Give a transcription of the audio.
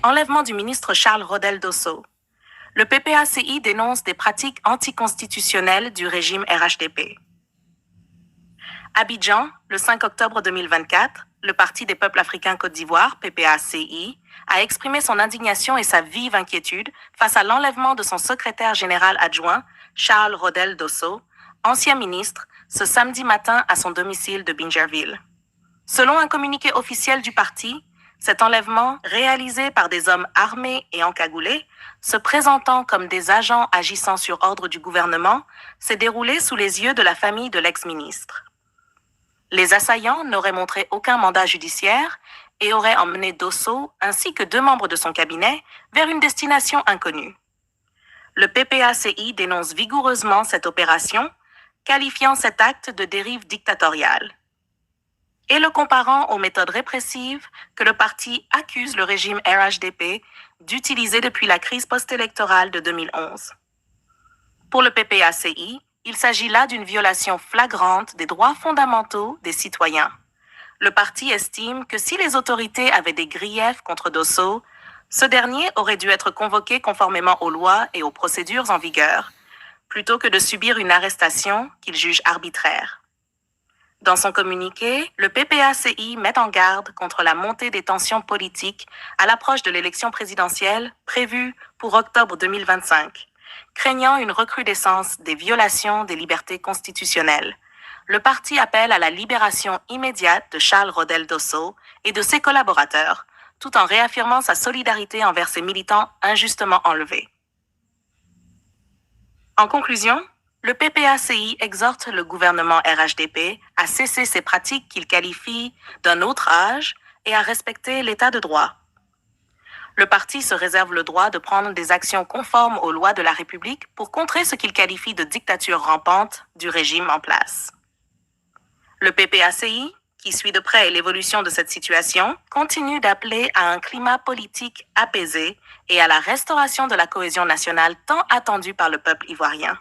Enlèvement du ministre Charles Rodel Dosso. Le PPACI dénonce des pratiques anticonstitutionnelles du régime RHDP. Abidjan, le 5 octobre 2024, le Parti des peuples africains Côte d'Ivoire, PPACI, a exprimé son indignation et sa vive inquiétude face à l'enlèvement de son secrétaire général adjoint, Charles Rodel Dosso, ancien ministre, ce samedi matin à son domicile de Bingerville. Selon un communiqué officiel du parti, cet enlèvement, réalisé par des hommes armés et encagoulés, se présentant comme des agents agissant sur ordre du gouvernement, s'est déroulé sous les yeux de la famille de l'ex-ministre. Les assaillants n'auraient montré aucun mandat judiciaire et auraient emmené Dosso ainsi que 2 membres de son cabinet vers une destination inconnue. Le PPACI dénonce vigoureusement cette opération, qualifiant cet acte de dérive dictatoriale et le comparant aux méthodes répressives que le parti accuse le régime RHDP d'utiliser depuis la crise post-électorale de 2011. Pour le PPACI, il s'agit là d'une violation flagrante des droits fondamentaux des citoyens. Le parti estime que si les autorités avaient des griefs contre Dosso, ce dernier aurait dû être convoqué conformément aux lois et aux procédures en vigueur, plutôt que de subir une arrestation qu'il juge arbitraire. Dans son communiqué, le PPACI met en garde contre la montée des tensions politiques à l'approche de l'élection présidentielle prévue pour octobre 2025, craignant une recrudescence des violations des libertés constitutionnelles. Le parti appelle à la libération immédiate de Charles Rodel Dosso et de ses collaborateurs, tout en réaffirmant sa solidarité envers ses militants injustement enlevés. En conclusion, le PPACI exhorte le gouvernement RHDP à cesser ces pratiques qu'il qualifie d'un autre âge et à respecter l'état de droit. Le parti se réserve le droit de prendre des actions conformes aux lois de la République pour contrer ce qu'il qualifie de dictature rampante du régime en place. Le PPACI, qui suit de près l'évolution de cette situation, continue d'appeler à un climat politique apaisé et à la restauration de la cohésion nationale tant attendue par le peuple ivoirien.